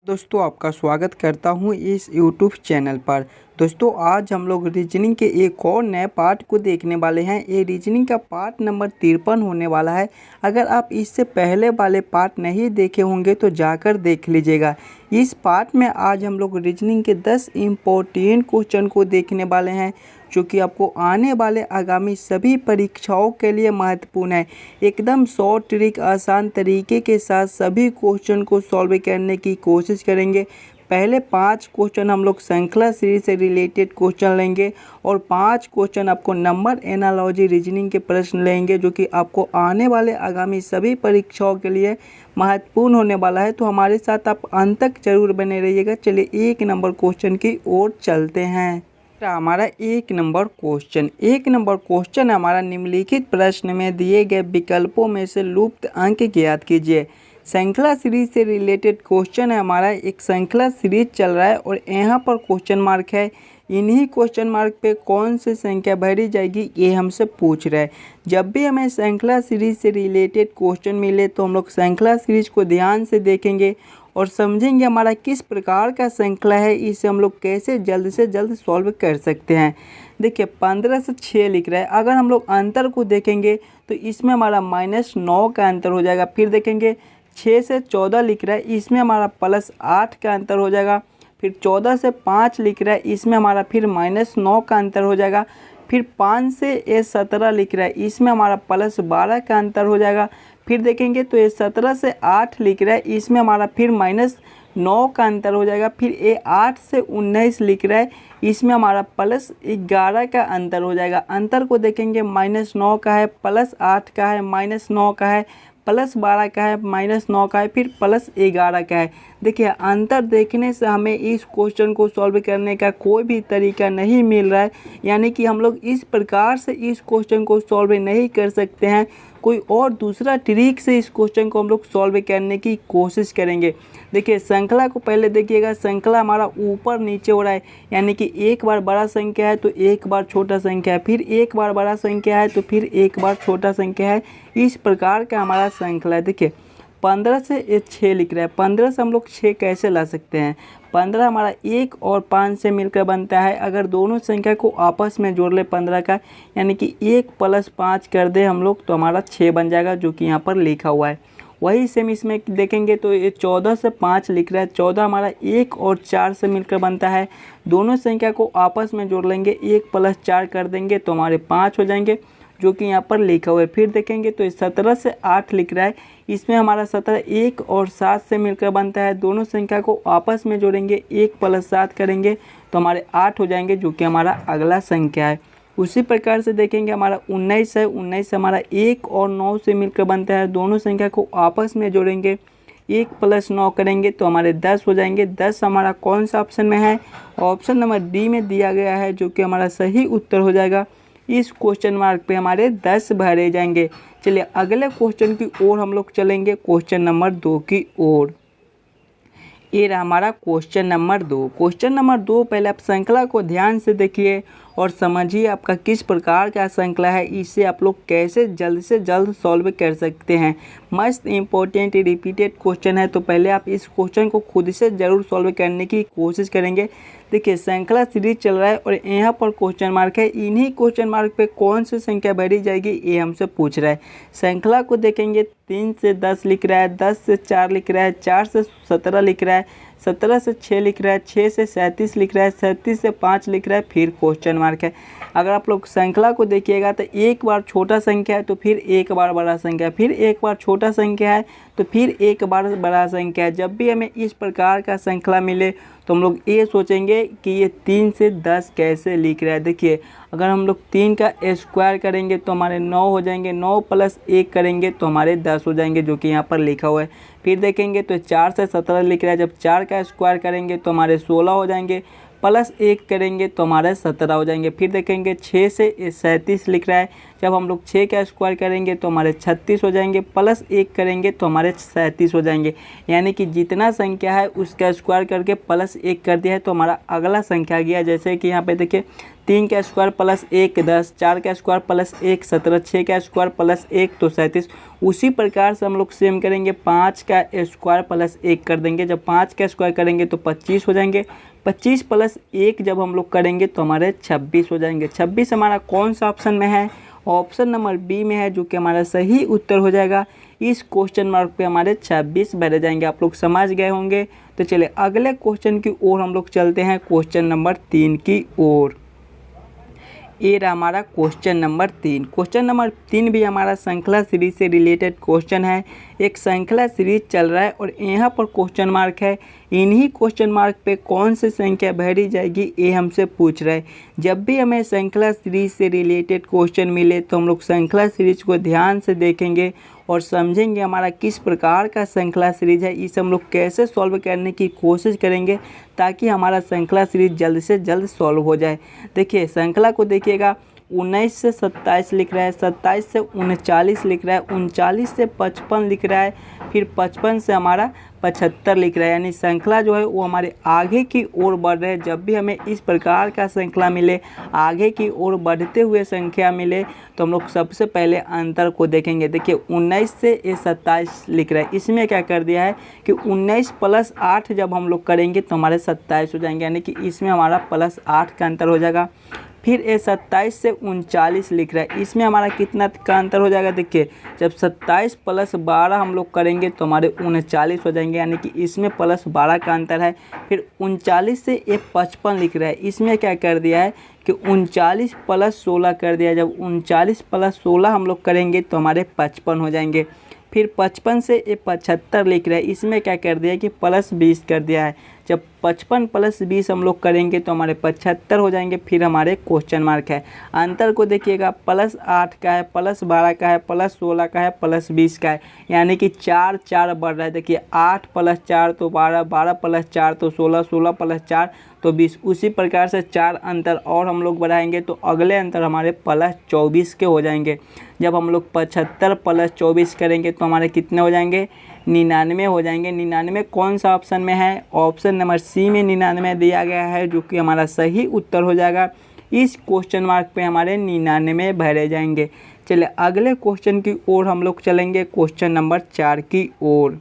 दोस्तों आपका स्वागत करता हूं इस YouTube चैनल पर। दोस्तों आज हम लोग रीजनिंग के एक और नए पार्ट को देखने वाले हैं। ये रीजनिंग का पार्ट नंबर 53 होने वाला है। अगर आप इससे पहले वाले पार्ट नहीं देखे होंगे तो जाकर देख लीजिएगा। इस पार्ट में आज हम लोग रीजनिंग के 10 इम्पोर्टेंट क्वेश्चन को देखने वाले हैं जो कि आपको आने वाले आगामी सभी परीक्षाओं के लिए महत्वपूर्ण है। एकदम शॉर्ट ट्रिक आसान तरीके के साथ सभी क्वेश्चन को सॉल्व करने की कोशिश करेंगे। पहले 5 क्वेश्चन हम लोग श्रृंखला सीरीज से रिलेटेड क्वेश्चन लेंगे और 5 क्वेश्चन आपको नंबर एनालॉजी रीजनिंग के प्रश्न लेंगे जो कि आपको आने वाले आगामी सभी परीक्षाओं के लिए महत्वपूर्ण होने वाला है। तो हमारे साथ आप अंत तक जरूर बने रहिएगा। चलिए 1 नंबर क्वेश्चन की ओर चलते हैं। हमारा 1 नंबर क्वेश्चन हमारा निम्नलिखित प्रश्न में दिए गए विकल्पों में से लुप्त अंक ज्ञात कीजिए। श्रृंखला सीरीज से रिलेटेड क्वेश्चन है। हमारा एक श्रृंखला सीरीज चल रहा है और यहाँ पर क्वेश्चन मार्क है। इन्हीं क्वेश्चन मार्क पे कौन सी संख्या भरी जाएगी ये हमसे पूछ रहा है। जब भी हमें श्रृंखला सीरीज से रिलेटेड क्वेश्चन मिले तो हम लोग श्रृंखला सीरीज को ध्यान से देखेंगे और समझेंगे हमारा किस प्रकार का श्रृंखला है, इसे हम लोग कैसे जल्द से जल्द सॉल्व कर सकते हैं। देखिए 15 से 6 लिख रहा है। अगर हम लोग अंतर को देखेंगे तो इसमें हमारा -9 का अंतर हो जाएगा। फिर देखेंगे 6 से 14 लिख रहा है, इसमें हमारा +8 का अंतर हो जाएगा। फिर 14 से 5 लिख रहा है, इसमें हमारा फिर -9 का अंतर हो जाएगा। फिर 5 से 17 लिख रहा है, इसमें हमारा +12 का अंतर हो जाएगा। फिर देखेंगे तो ये 17 से 8 लिख रहा है, इसमें हमारा फिर -9 का अंतर हो जाएगा। फिर ये 8 से 19 लिख रहा है, इसमें हमारा +11 का अंतर हो जाएगा। अंतर को देखेंगे -9 का है, +8 का है, -9 का है, +12 का है, -9 का है, फिर +11 का है। देखिए अंतर देखने से हमें इस क्वेश्चन को सॉल्व करने का कोई भी तरीका नहीं मिल रहा है, यानी कि हम लोग इस प्रकार से इस क्वेश्चन को सॉल्व नहीं कर सकते हैं। कोई और दूसरा ट्रिक से इस क्वेश्चन को हम लोग सॉल्व करने की कोशिश करेंगे। देखिए श्रृंखला को पहले देखिएगा। श्रृंखला हमारा ऊपर नीचे हो रहा है, यानी कि एक बार बड़ा संख्या है तो एक बार छोटा संख्या है, फिर एक बार बड़ा संख्या है तो फिर एक बार छोटा संख्या है। इस प्रकार का हमारा श्रृंखला है। देखिए 15 से 6 लिख रहा है। 15 से हम लोग 6 कैसे ला सकते हैं? 15 हमारा 1 और 5 से मिलकर बनता है। अगर दोनों संख्या को आपस में जोड़ ले 15 का, यानी कि 1 + 5 कर दे हम लोग तो हमारा 6 बन जाएगा, जो कि यहाँ पर लिखा हुआ है। वही सेम इसमें देखेंगे तो ये 14 से 5 लिख रहा है। 14 हमारा 1 और 4 से मिलकर बनता है। दोनों संख्या को आपस में जोड़ लेंगे, 1 + 4 कर देंगे तो हमारे 5 हो जाएंगे, जो कि यहाँ पर लिखा हुआ है। फिर देखेंगे तो 17 से 8 लिख रहा है। इसमें हमारा 17 1 और 7 से मिलकर बनता है। दोनों संख्या को आपस में जोड़ेंगे, 1 + 7 करेंगे तो हमारे 8 हो जाएंगे, जो कि हमारा अगला संख्या है। उसी प्रकार से देखेंगे हमारा 19 है। 19 हमारा 1 और 9 से मिलकर बनता है। दोनों संख्या को आपस में जोड़ेंगे, 1 + 9 करेंगे तो हमारे 10 हो जाएंगे। 10 हमारा कौन सा ऑप्शन में है? ऑप्शन नंबर डी में दिया गया है, जो कि हमारा सही उत्तर हो जाएगा। इस क्वेश्चन मार्क पे हमारे 10 भरे जाएंगे। चलिए अगले क्वेश्चन की ओर हम लोग चलेंगे, क्वेश्चन नंबर 2 की ओर। ये रहा हमारा क्वेश्चन नंबर 2। क्वेश्चन नंबर 2 पहले आप श्रृंखला को ध्यान से देखिए और समझिए आपका किस प्रकार का श्रृंखला है, इसे आप लोग कैसे जल्द से जल्द सॉल्व कर सकते हैं। मस्त इंपॉर्टेंट रिपीटेड क्वेश्चन है, तो पहले आप इस क्वेश्चन को खुद से ज़रूर सॉल्व करने की कोशिश करेंगे। देखिए श्रृंखला सीरीज चल रहा है और यहाँ पर क्वेश्चन मार्क है। इन्हीं क्वेश्चन मार्क पे कौन सी संख्या भरी जाएगी ये हमसे पूछ रहा है। श्रृंखला को देखेंगे 3 से 10 लिख रहा है, 10 से 4 लिख रहा है, 4 से 17 लिख रहा है, 17 से 6 लिख रहा है, 6 से 37 लिख रहा है, 37 से 5 लिख रहा है, फिर क्वेश्चन मार्क है। अगर आप लोग श्रृंखला को देखिएगा तो एक बार छोटा संख्या है तो फिर एक बार बड़ा संख्या है, फिर एक बार छोटा संख्या है तो फिर एक बार बड़ा संख्या है। जब भी हमें इस प्रकार का श्रृंखला मिले तो हम लोग ये सोचेंगे कि ये 3 से 10 कैसे लिख रहा है। देखिए अगर हम लोग 3 का स्क्वायर करेंगे तो हमारे 9 हो जाएंगे, 9 + 1 करेंगे तो हमारे 10 हो जाएंगे, जो कि यहाँ पर लिखा हुआ है। फिर देखेंगे तो 4 से 17 लिख रहा है। जब 4 का स्क्वायर करेंगे तो हमारे 16 हो जाएंगे, +1 करेंगे तो हमारे 17 हो जाएंगे। फिर देखेंगे 6 से 37 लिख रहा है। जब हम लोग 6 का स्क्वायर करेंगे तो हमारे 36 हो जाएंगे, प्लस 1 करेंगे तो हमारे 37 हो जाएंगे। यानी कि जितना संख्या है उसका स्क्वायर करके प्लस 1 कर दिया है तो हमारा अगला संख्या आ गया। जैसे कि यहाँ पे देखिए 3 का स्क्वायर प्लस 1 10, 4 का स्क्वायर प्लस 1 17, 6 का स्क्वायर प्लस 1 तो 37। उसी प्रकार से हम लोग सेम करेंगे, 5 का स्क्वायर प्लस 1 कर देंगे। जब 5 का स्क्वायर करेंगे तो 25 हो जाएंगे, 25 प्लस 1 जब हम लोग करेंगे तो हमारे 26 हो जाएंगे। 26 हमारा कौन सा ऑप्शन में है? ऑप्शन नंबर बी में है, जो कि हमारा सही उत्तर हो जाएगा। इस क्वेश्चन मार्क पे हमारे 26 भरे जाएंगे। आप लोग समझ गए होंगे। तो चलिए अगले क्वेश्चन की ओर हम लोग चलते हैं, क्वेश्चन नंबर 3 की ओर। ये रहा हमारा क्वेश्चन नंबर 3। क्वेश्चन नंबर 3 भी हमारा श्रृंखला सीरीज से रिलेटेड क्वेश्चन है। एक श्रृंखला सीरीज चल रहा है और यहाँ पर क्वेश्चन मार्क है। इन्हीं क्वेश्चन मार्क पे कौन सी संख्या भरी जाएगी ये हमसे पूछ रहा है। जब भी हमें श्रृंखला सीरीज से रिलेटेड क्वेश्चन मिले तो हम लोग श्रृंखला सीरीज को ध्यान से देखेंगे और समझेंगे हमारा किस प्रकार का श्रृंखला सीरीज है, इसे हम लोग कैसे सॉल्व करने की कोशिश करेंगे ताकि हमारा श्रृंखला सीरीज जल्द से जल्द सॉल्व हो जाए। देखिए श्रृंखला को देखिएगा, 19 से 27 लिख रहा है, 27 से 39 लिख रहा है, 39 से 55 लिख रहा है, फिर 55 से हमारा 75 लिख रहा है। यानी श्रृंखला जो है वो हमारे आगे की ओर बढ़ रहे हैं। जब भी हमें इस प्रकार का श्रृंखला मिले, आगे की ओर बढ़ते हुए संख्या मिले, तो हम लोग सबसे पहले अंतर को देखेंगे। देखिए 19 से ये 27 लिख रहा है, इसमें क्या कर दिया है कि 19 प्लस 8 जब हम लोग करेंगे तो हमारे 27 हो जाएंगे। यानी कि इसमें हमारा प्लस 8 का अंतर हो जाएगा। फिर ये 27 से 39 लिख रहा है, इसमें हमारा कितना का अंतर हो जाएगा? देखिए जब 27 प्लस 12 हम लोग करेंगे तो हमारे 39 हो जाएंगे। यानी कि इसमें प्लस 12 का अंतर है। फिर 39 से ये 55 लिख रहा है, इसमें क्या कर दिया है कि 39 प्लस 16 कर दिया। जब 39 प्लस 16 हम लोग करेंगे तो हमारे 55 हो जाएंगे। फिर 55 से ये 75 लिख रहा है, इसमें क्या कर दिया है कि प्लस 20 कर दिया है। जब 55 प्लस 20 हम लोग करेंगे तो हमारे 75 हो जाएंगे। फिर हमारे क्वेश्चन मार्क है। अंतर को देखिएगा, प्लस 8 का है, प्लस 12 का है, प्लस 16 का है, प्लस 20 का है। यानी कि 4 4 बढ़ रहा है। देखिए 8 प्लस 4 तो 12, 12 प्लस 4 तो 16, 16 प्लस 4 तो 20। उसी प्रकार से 4 अंतर और हम लोग बढ़ाएंगे तो अगले अंतर हमारे प्लस 24 के हो जाएंगे। जब हम लोग 75 प्लस 24 करेंगे तो हमारे कितने हो जाएंगे? 99 हो जाएंगे। 99 कौन सा ऑप्शन में है? ऑप्शन नंबर सी में 99 दिया गया है, जो कि हमारा सही उत्तर हो जाएगा। इस क्वेश्चन मार्क पे हमारे 99 भरे जाएंगे। चलिए अगले क्वेश्चन की ओर हम लोग चलेंगे, क्वेश्चन नंबर 4 की ओर।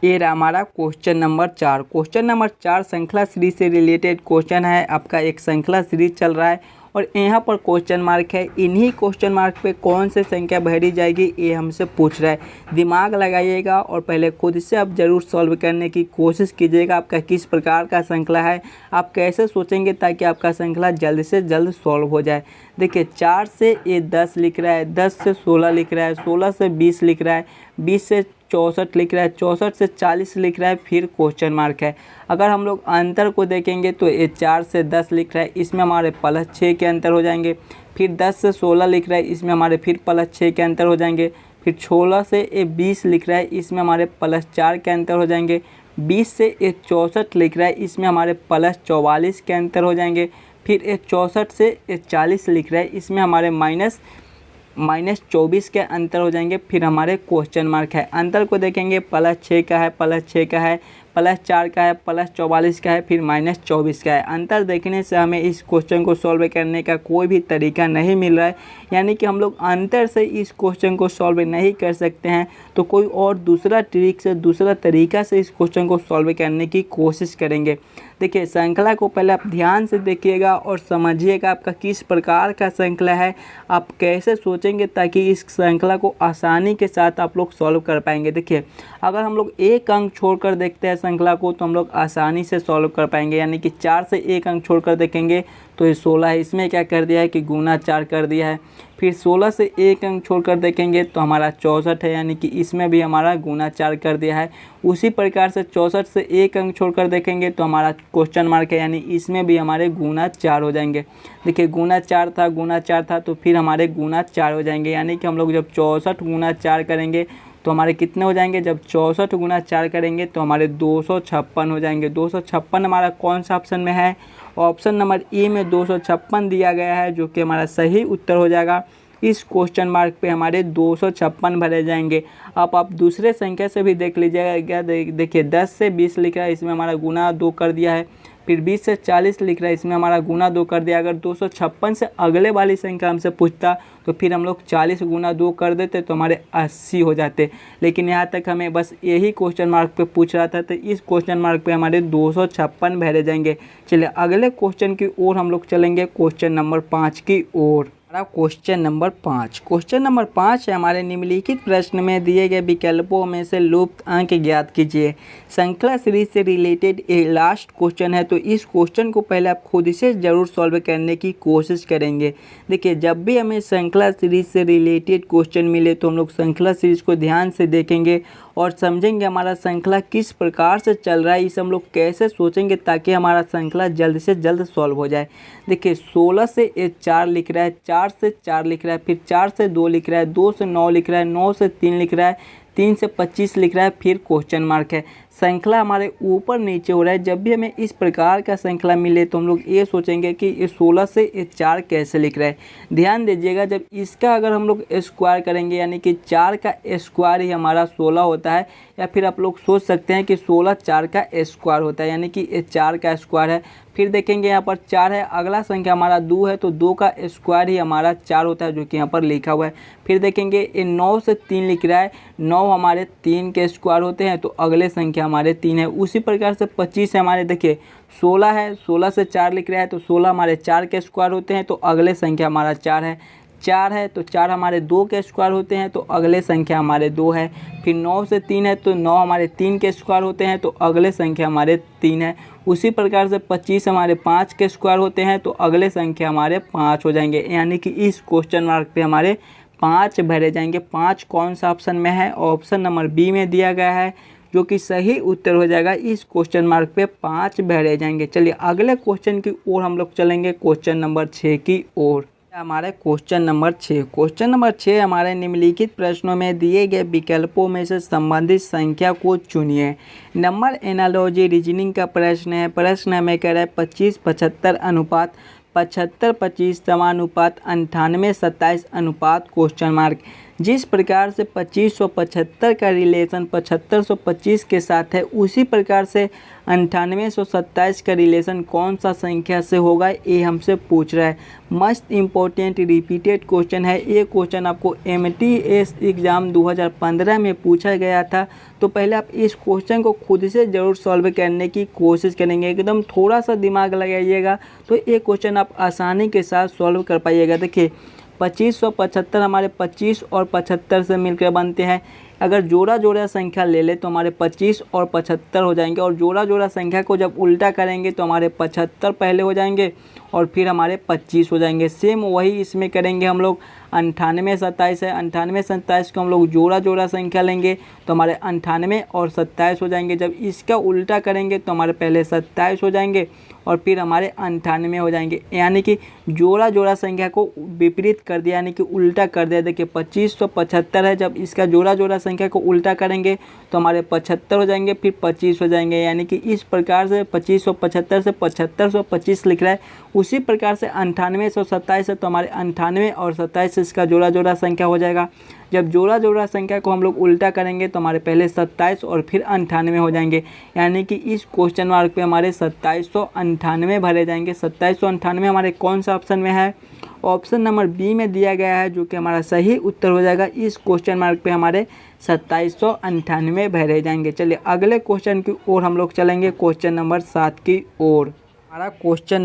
ये रहा हमारा क्वेश्चन नंबर 4। क्वेश्चन नंबर 4 श्रृंखला सीरीज से रिलेटेड क्वेश्चन है। आपका एक श्रृंखला सीरीज चल रहा है और यहाँ पर क्वेश्चन मार्क है। इन्हीं क्वेश्चन मार्क पे कौन से संख्या भरी जाएगी ये हमसे पूछ रहा है। दिमाग लगाइएगा और पहले खुद से आप ज़रूर सॉल्व करने की कोशिश कीजिएगा। आपका किस प्रकार का श्रृंखला है, आप कैसे सोचेंगे ताकि आपका श्रृंखला जल्द से जल्द सॉल्व हो जाए। देखिए 4 से ये 10 लिख रहा है, 10 से 16 लिख रहा है, 16 से 20 लिख रहा है, 20 से 64 लिख रहा है, 64 से 40 लिख रहा है, फिर क्वेश्चन मार्क है। अगर हम लोग अंतर को देखेंगे तो ये 4 से 10 लिख रहा है, इसमें हमारे प्लस 6 के अंतर हो जाएंगे। फिर 10 से 16 लिख रहा है, इसमें हमारे फिर प्लस 6 के अंतर हो जाएंगे। फिर 16 से ये 20 लिख रहा है, इसमें हमारे प्लस 4 के अंतर हो जाएंगे। 20 से ये 64 लिख रहा है, इसमें हमारे प्लस 44 के अंतर हो जाएंगे। फिर ये 64 से ये 40 लिख रहा है, इसमें हमारे माइनस 24 के अंतर हो जाएंगे। फिर हमारे क्वेश्चन मार्क है। अंतर को देखेंगे, प्लस 6 का है, प्लस 6 का है, प्लस 4 का है, प्लस 44 का है, फिर माइनस 24 का है। अंतर देखने से हमें इस क्वेश्चन को सॉल्व करने का कोई भी तरीका नहीं मिल रहा है। यानी कि हम लोग अंतर से इस क्वेश्चन को सॉल्व नहीं कर सकते हैं, तो कोई और दूसरा ट्रिक से, दूसरा तरीका से इस क्वेश्चन को सॉल्व करने की कोशिश करेंगे। देखिए श्रृंखला को पहले आप ध्यान से देखिएगा और समझिएगा आपका किस प्रकार का श्रृंखला है, आप कैसे सोचेंगे ताकि इस श्रृंखला को आसानी के साथ आप लोग सॉल्व कर पाएंगे। देखिए अगर हम लोग एक अंक छोड़कर देखते हैं श्रृंखला को तो हम लोग आसानी से सॉल्व कर पाएंगे। यानी कि 4 से एक अंक छोड़कर देखेंगे तो ये 16 है, इसमें क्या कर दिया है कि गुना 4 कर दिया है। फिर 16 से एक अंक छोड़कर देखेंगे तो हमारा 64 है, यानी कि इसमें भी हमारा गुना 4 कर दिया है। उसी प्रकार से 64 से एक अंक छोड़कर देखेंगे तो हमारा क्वेश्चन मार्क है, यानी इसमें भी हमारे गुना 4 हो जाएंगे। देखिए गुना 4 था, तो फिर हमारे गुना 4 हो जाएंगे। यानी कि हम लोग जब 64 गुना 4 करेंगे तो हमारे कितने हो जाएंगे, जब 64 गुना 4 करेंगे तो हमारे 256 हो जाएंगे। 256 हमारा कौन सा ऑप्शन में है, ऑप्शन नंबर ए में 256 दिया गया है, जो कि हमारा सही उत्तर हो जाएगा। इस क्वेश्चन मार्क पे हमारे 256 भरे जाएंगे। अब आप दूसरे संख्या से भी देख लीजिएगा, देखिए 10 से 20 लिख रहा है, इसमें हमारा गुना 2 कर दिया है। फिर 20 से 40 लिख रहा है, इसमें हमारा गुना 2 कर दिया। अगर 256 से अगले वाली संख्या हमसे पूछता तो फिर हम लोग 40 गुना 2 कर देते तो हमारे 80 हो जाते। लेकिन यहाँ तक हमें बस यही क्वेश्चन मार्क पे पूछ रहा था, तो इस क्वेश्चन मार्क पे हमारे 256 भरे जाएंगे। चलिए अगले क्वेश्चन की ओर हम लोग चलेंगे, क्वेश्चन नंबर 5 की ओर। क्वेश्चन नंबर 5 है हमारे, निम्नलिखित प्रश्न में दिए गए विकल्पों में से लुप्त अंक ज्ञात कीजिए। श्रृंखला सीरीज से रिलेटेड ये लास्ट क्वेश्चन है, तो इस क्वेश्चन को पहले आप खुद से ज़रूर सॉल्व करने की कोशिश करेंगे। देखिए जब भी हमें श्रृंखला सीरीज से रिलेटेड क्वेश्चन मिले तो हम लोग श्रृंखला सीरीज को ध्यान से देखेंगे और समझेंगे हमारा श्रृंखला किस प्रकार से चल रहा है, इसे हम लोग कैसे सोचेंगे ताकि हमारा श्रृंखला जल्द से जल्द सॉल्व हो जाए। देखिए 16 से 4 लिख रहा है, 4 से 4 लिख रहा है, फिर 4 से 2 लिख रहा है, 2 से 9 लिख रहा है, 9 से 3 लिख रहा है, 3 से 25 लिख रहा है, फिर क्वेश्चन मार्क है। श्रृंखला हमारे ऊपर नीचे हो रहा है। जब भी हमें इस प्रकार का श्रृंखला मिले तो हम लोग ये सोचेंगे कि ये 16 से 4 कैसे लिख रहा है। ध्यान दीजिएगा, जब इसका अगर हम लोग स्क्वायर करेंगे यानी कि 4 का स्क्वायर ही हमारा 16 होता है, या फिर आप लोग सोच सकते हैं कि 16 4 का स्क्वायर होता है, यानी कि ये 4 का स्क्वायर है। फिर देखेंगे यहाँ पर 4 है, अगला संख्या हमारा 2 है, तो 2 का स्क्वायर ही हमारा 4 होता है, जो कि यहाँ पर लिखा हुआ है। फिर देखेंगे ये 9 से 3 लिख रहा है, 9 हमारे 3 के स्क्वायर होते हैं, तो अगले संख्या हमारे 3 है। उसी प्रकार से 25 है हमारे, देखिए 16 है, 16 से 4 लिख रहा है, तो 16 हमारे 4 के स्क्वायर होते हैं, तो अगले संख्या हमारा 4 है। 4 है तो 4 हमारे 2 के स्क्वायर होते हैं, तो अगले संख्या हमारे 2 है। फिर 9 से 3 है, तो 9 हमारे 3 के स्क्वायर होते हैं, तो अगले संख्या हमारे 3 है। उसी प्रकार से 25 हमारे 5 के स्क्वायर होते हैं, तो अगले संख्या हमारे 5 हो जाएंगे। यानी कि इस क्वेश्चन मार्क पे हमारे 5 भरे जाएंगे। 5 कौन सा ऑप्शन में है, ऑप्शन नंबर बी में दिया गया है, जो कि सही उत्तर हो जाएगा। इस क्वेश्चन मार्क पे 5 भरे जाएंगे। चलिए अगले क्वेश्चन की ओर हम लोग चलेंगे, क्वेश्चन नंबर 6 की ओर। हमारे क्वेश्चन नंबर 6 हमारे, निम्नलिखित प्रश्नों में दिए गए विकल्पों में से संबंधित संख्या को चुनिए। नंबर एनालॉजी रीजनिंग का प्रश्न है। प्रश्न हमें कह रहा है 25-75 अनुपात 75-25 समानुपात 98-27 अनुपात क्वेश्चन मार्क। जिस प्रकार से 2575 का रिलेशन 7525 के साथ है, उसी प्रकार से 9827 का रिलेशन कौन सा संख्या से होगा, ये हमसे पूछ रहा है। मस्ट इम्पोर्टेंट रिपीटेड क्वेश्चन है। ये क्वेश्चन आपको MTS एग्ज़ाम 2015 में पूछा गया था। तो पहले आप इस क्वेश्चन को खुद से ज़रूर सॉल्व करने की कोशिश करेंगे, एकदम थोड़ा सा दिमाग लगाइएगा तो ये क्वेश्चन आप आसानी के साथ सॉल्व कर पाइएगा। देखिए 2575 हमारे 25 और 75 से मिलकर बनते हैं। अगर जोड़ा जोड़ा संख्या ले ले तो हमारे 25 और 75 हो जाएंगे, और जोड़ा जोड़ा संख्या को जब उल्टा करेंगे तो हमारे 75 पहले हो जाएंगे और फिर हमारे 25 हो जाएंगे। सेम वही इसमें करेंगे हम लोग। 98-27 है, 98-27 को हम लोग जोड़ा जोड़ा संख्या लेंगे तो हमारे 98 और 27 हो जाएंगे। जब इसका उल्टा करेंगे तो हमारे पहले 27 हो जाएंगे और फिर हमारे 98 हो जाएंगे। यानी कि जोड़ा जोड़ा संख्या को विपरीत कर दिया, यानी कि उल्टा कर दिया। देखिए 2575 है, जब इसका जोड़ा जोड़ा संख्या को उल्टा करेंगे तो हमारे 75 हो जाएंगे, फिर 25 हो जाएंगे। यानी कि इस प्रकार से 2575 से 7525 लिख रहा है। उसी प्रकार से 9827 है, तो हमारे 98 और 27 इसका जोड़ा जोड़ा संख्या हो जाएगा। जब जोड़ा जोड़ा संख्या को हम लोग उल्टा करेंगे तो हमारे पहले 27 और फिर 98 हो जाएंगे। यानी कि इस क्वेश्चन मार्क पे हमारे 2798 भरे जाएंगे। 2798 हमारे कौन सा ऑप्शन में है, ऑप्शन नंबर बी में दिया गया है, जो कि हमारा सही उत्तर हो जाएगा। इस क्वेश्चन मार्क पे हमारे 2798 भरे जाएंगे। चलिए अगले क्वेश्चन की ओर हम लोग चलेंगे, क्वेश्चन नंबर 7 की ओर। हमारा क्वेश्चन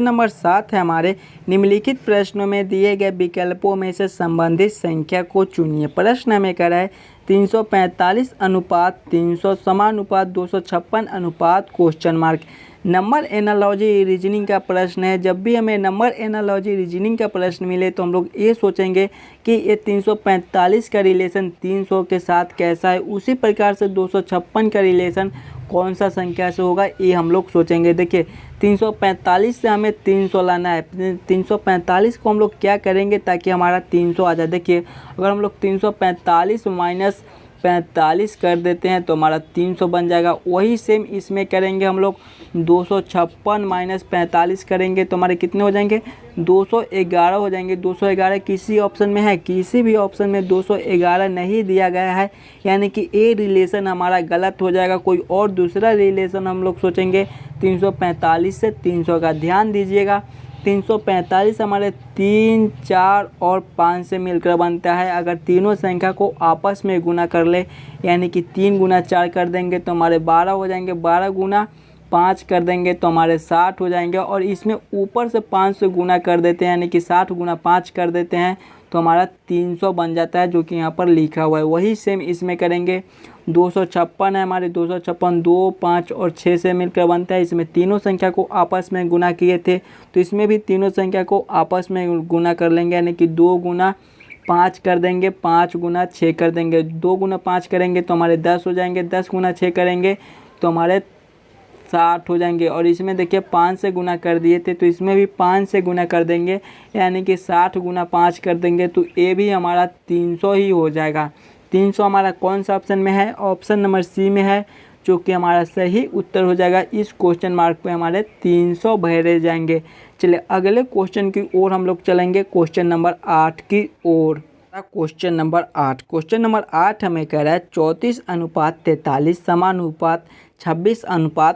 नंबर 7 है हमारे, निम्नलिखित प्रश्नों में दिए गए विकल्पों में से संबंधित संख्या को चुनिए। प्रश्न हमें कह रहा है 345 अनुपात 300 समानुपात 256 अनुपात question mark. Number analogy reasoning का प्रश्न है। जब भी हमें नंबर एनालॉजी रीजनिंग का प्रश्न मिले तो हम लोग ये सोचेंगे कि ये 345 का रिलेशन 300 के साथ कैसा है, उसी प्रकार से 256 का रिलेशन कौन सा संख्या से होगा, ये हम लोग सोचेंगे। देखिए 345 से हमें 300 लाना है। 345 को हम लोग क्या करेंगे ताकि हमारा 300 आ जाए। देखिए अगर हम लोग 345 माइनस 45 कर देते हैं तो हमारा 300 बन जाएगा। वही सेम इसमें करेंगे हम लोग 256 माइनस 45 करेंगे तो हमारे कितने हो जाएंगे, 211 हो जाएंगे। 211 किसी ऑप्शन में है, किसी भी ऑप्शन में 211 नहीं दिया गया है, यानी कि ए रिलेशन हमारा गलत हो जाएगा। कोई और दूसरा रिलेशन हम लोग सोचेंगे 345 से 300 का। ध्यान दीजिएगा 345 हमारे 3, 4 और 5 से मिलकर बनता है। अगर तीनों संख्या को आपस में गुना कर ले, यानी कि 3 गुना 4 कर देंगे तो हमारे 12 हो जाएंगे, 12 गुना 5 कर देंगे तो हमारे 60 हो जाएंगे। और इसमें ऊपर से 5 से गुना कर देते हैं, यानी कि 60 गुना 5 कर देते हैं तो हमारा 300 बन जाता है, जो कि यहाँ पर लिखा हुआ है। वही सेम इसमें करेंगे। 256 है हमारे, 256 2, 5 और 6 से मिलकर बनता है। इसमें तीनों संख्या को आपस में गुना किए थे तो इसमें भी तीनों संख्या को आपस में गुना कर लेंगे, यानी कि 2 गुना 5 कर देंगे, 5 गुना 6 कर देंगे। 2 गुना 5 करेंगे तो हमारे 10 हो जाएंगे, 10 गुना 6 करेंगे तो हमारे 60 हो जाएंगे। और इसमें देखिए 5 से गुना कर दिए थे तो इसमें भी 5 से गुना कर देंगे, यानी कि 60 गुना 5 कर देंगे तो ये भी हमारा 300 ही हो जाएगा। 300 हमारा कौन सा ऑप्शन में है, ऑप्शन नंबर सी में है, जो कि हमारा सही उत्तर हो जाएगा। इस क्वेश्चन मार्क पे हमारे 300 भरे जाएंगे। चलिए अगले क्वेश्चन की ओर हम लोग चलेंगे, क्वेश्चन नंबर 8 की ओर। क्वेश्चन नंबर 8, क्वेश्चन नंबर 8 हमें कह रहा है 34:43 समानुपात 26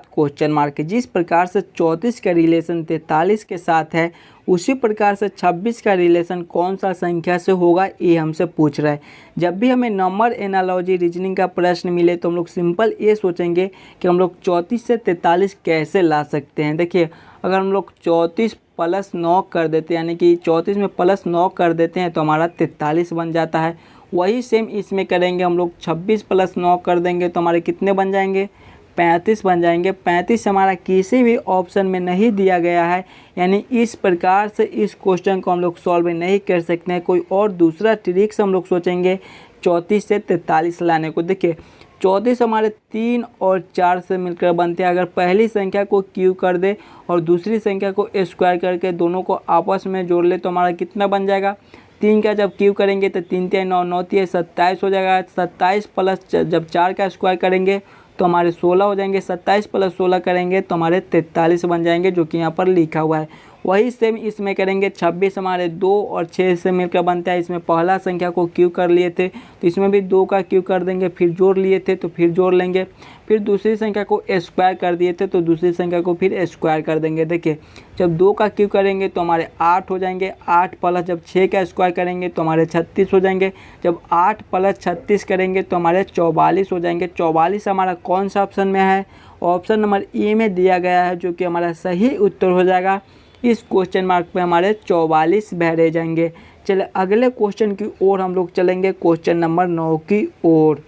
क्वेश्चन मार्क। जिस प्रकार से 34 का रिलेशन 43 के साथ है, उसी प्रकार से 26 का रिलेशन कौन सा संख्या से होगा, ये हमसे पूछ रहा है। जब भी हमें नंबर एनालॉजी रीजनिंग का प्रश्न मिले तो हम लोग सिंपल ये सोचेंगे कि हम लोग 34 से 43 कैसे ला सकते हैं। देखिए अगर हम लोग 34 प्लस 9 कर देते हैं, यानी कि 34 में प्लस 9 कर देते हैं तो हमारा 43 बन जाता है। वही सेम इसमें करेंगे, हम लोग 26 प्लस 9 कर देंगे तो हमारे कितने बन जाएंगे, 35 बन जाएंगे। 35 हमारा किसी भी ऑप्शन में नहीं दिया गया है, यानी इस प्रकार से इस क्वेश्चन को हम लोग सॉल्व नहीं कर सकते हैं। कोई और दूसरा ट्रिक्स हम लोग सोचेंगे 34 से 43 लाने को। देखिए 34 हमारे 3 और 4 से मिलकर बनते हैं। अगर पहली संख्या को क्यू कर दे और दूसरी संख्या को स्क्वायर करके दोनों को आपस में जोड़ ले तो हमारा कितना बन जाएगा, 3 का जब क्यू करेंगे तो 3 3 9 9 3 27 हो जाएगा। 27 प्लस जब 4 का स्क्वायर करेंगे तो हमारे 16 हो जाएंगे। 27 प्लस 16 करेंगे तो हमारे 43 बन जाएंगे, जो कि यहाँ पर लिखा हुआ है। वही सेम इसमें करेंगे। 26 हमारे 2 और 6 से मिलकर बनता है। इसमें पहला संख्या को क्यू कर लिए थे तो इसमें भी 2 का क्यू कर देंगे, फिर जोड़ लिए थे तो फिर जोड़ लेंगे। फिर दूसरी संख्या को स्क्वायर कर दिए थे तो दूसरी संख्या को फिर स्क्वायर कर देंगे। देखिए जब 2 का क्यू करेंगे तो हमारे 8 हो जाएंगे। 8 प्लस जब 6 का स्क्वायर करेंगे तो हमारे 36 हो जाएंगे। जब 8 प्लस 36 करेंगे तो हमारे 44 हो जाएंगे। 44 हमारा कौन सा ऑप्शन में है, ऑप्शन नंबर ए में दिया गया है, जो कि हमारा सही उत्तर हो जाएगा। इस क्वेश्चन मार्क पे हमारे 44 भरे जाएंगे। चलिए अगले क्वेश्चन की ओर हम लोग चलेंगे, क्वेश्चन नंबर 9 की ओर।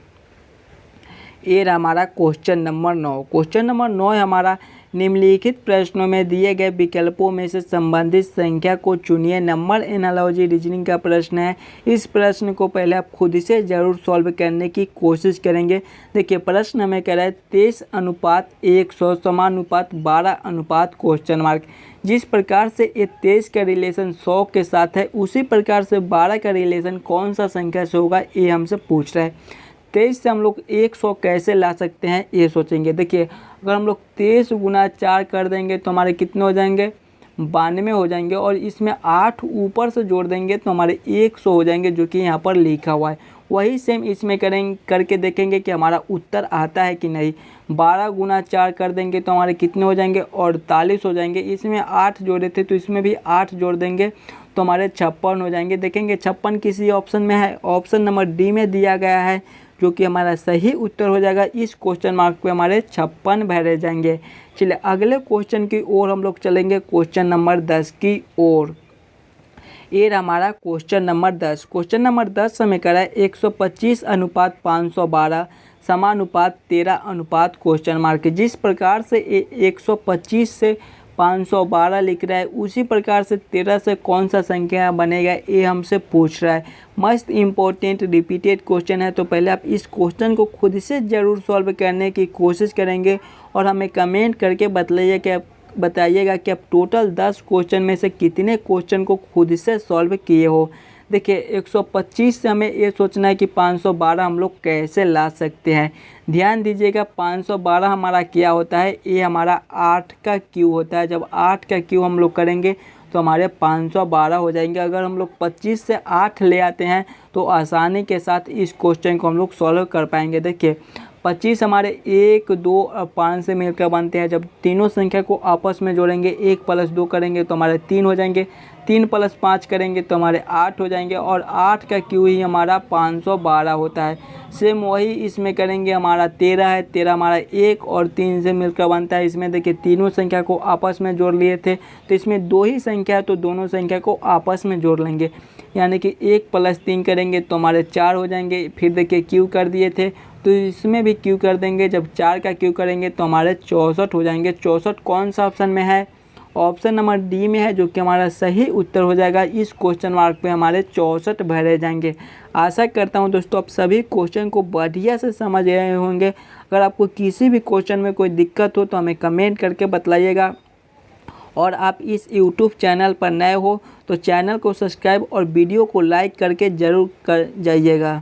ये रहा हमारा क्वेश्चन नंबर 9। क्वेश्चन नंबर 9 हमारा निम्नलिखित प्रश्नों में दिए गए विकल्पों में से संबंधित संख्या को चुनिए। नंबर एनालॉजी रीजनिंग का प्रश्न है। इस प्रश्न को पहले आप खुद से ज़रूर सॉल्व करने की कोशिश करेंगे। देखिए प्रश्न हमें कह रहा है 23:100 समानुपात 12 क्वेश्चन मार्क। जिस प्रकार से ये 23 का रिलेशन 100 के साथ है, उसी प्रकार से 12 का रिलेशन कौन सा संख्या से होगा, ये हमसे पूछ रहा है। 23 से हम लोग 100 कैसे ला सकते हैं, ये सोचेंगे। देखिए अगर हम लोग 23 गुना 4 कर देंगे तो हमारे कितने हो जाएंगे, 92 हो जाएंगे। और इसमें 8 ऊपर से जोड़ देंगे तो हमारे 100 हो जाएंगे, जो कि यहाँ पर लिखा हुआ है। वही सेम इसमें करके देखेंगे कि हमारा उत्तर आता है कि नहीं। 12 गुना 4 कर देंगे तो हमारे कितने हो जाएंगे, 48 हो जाएंगे। इसमें 8 जोड़े थे तो इसमें भी 8 जोड़ देंगे तो हमारे 56 हो जाएंगे। देखेंगे 56 किसी ऑप्शन में है, ऑप्शन नंबर डी में दिया गया है, जो कि हमारा सही उत्तर हो जाएगा। इस क्वेश्चन मार्क पे हमारे 56 भरे जाएंगे। चलिए अगले क्वेश्चन की ओर हम लोग चलेंगे, क्वेश्चन नंबर 10 की ओर। ये हमारा क्वेश्चन नंबर 10। क्वेश्चन नंबर 10 हमें कह रहा है 125:512 समानुपात 13 अनुपात क्वेश्चन मार्क। जिस प्रकार से 125 से 512 लिख रहा है उसी प्रकार से 13 से कौन सा संख्या बनेगा ये हमसे पूछ रहा है। मस्त इम्पोर्टेंट रिपीटेड क्वेश्चन है, तो पहले आप इस क्वेश्चन को खुद से ज़रूर सॉल्व करने की कोशिश करेंगे और हमें कमेंट करके बताइएगा कि आप टोटल 10 क्वेश्चन में से कितने क्वेश्चन को खुद से सॉल्व किए हो। देखिए 125 से हमें ये सोचना है कि 512 हम लोग कैसे ला सकते हैं। ध्यान दीजिएगा 512 हमारा क्या होता है, ये हमारा 8 का क्यू होता है। जब 8 का क्यू हम लोग करेंगे तो हमारे 512 हो जाएंगे। अगर हम लोग 25 से 8 ले आते हैं तो आसानी के साथ इस क्वेश्चन को हम लोग सॉल्व कर पाएंगे। देखिए 25 हमारे 1, 2 और 5 से मिलकर बनते हैं। जब तीनों संख्या को आपस में जोड़ेंगे 1 + 2 करेंगे तो हमारे 3 हो जाएंगे, 3 + 5 करेंगे तो हमारे 8 हो जाएंगे और 8 का क्यू ही हमारा 512 होता है। सेम वही इसमें करेंगे, हमारा 13 है, 13 हमारा 1 और 3 से मिलकर बनता है। इसमें देखिए तीनों संख्या को आपस में जोड़ लिए थे तो इसमें 2 ही संख्या है तो दोनों संख्या को आपस में जोड़ लेंगे, यानी कि 1 + 3 करेंगे तो हमारे 4 हो जाएंगे। फिर देखिए क्यू कर दिए थे तो इसमें भी क्यू कर देंगे। जब 4 का क्यू करेंगे तो हमारे 64 हो जाएंगे। 64 कौन सा ऑप्शन में है, ऑप्शन नंबर डी में है, जो कि हमारा सही उत्तर हो जाएगा। इस क्वेश्चन मार्क पे हमारे 64 भरे जाएंगे। आशा करता हूं दोस्तों आप सभी क्वेश्चन को बढ़िया से समझ गए होंगे। अगर आपको किसी भी क्वेश्चन में कोई दिक्कत हो तो हमें कमेंट करके बताइएगा। और आप इस YouTube चैनल पर नए हो तो चैनल को सब्सक्राइब और वीडियो को लाइक करके ज़रूर कर जाइएगा।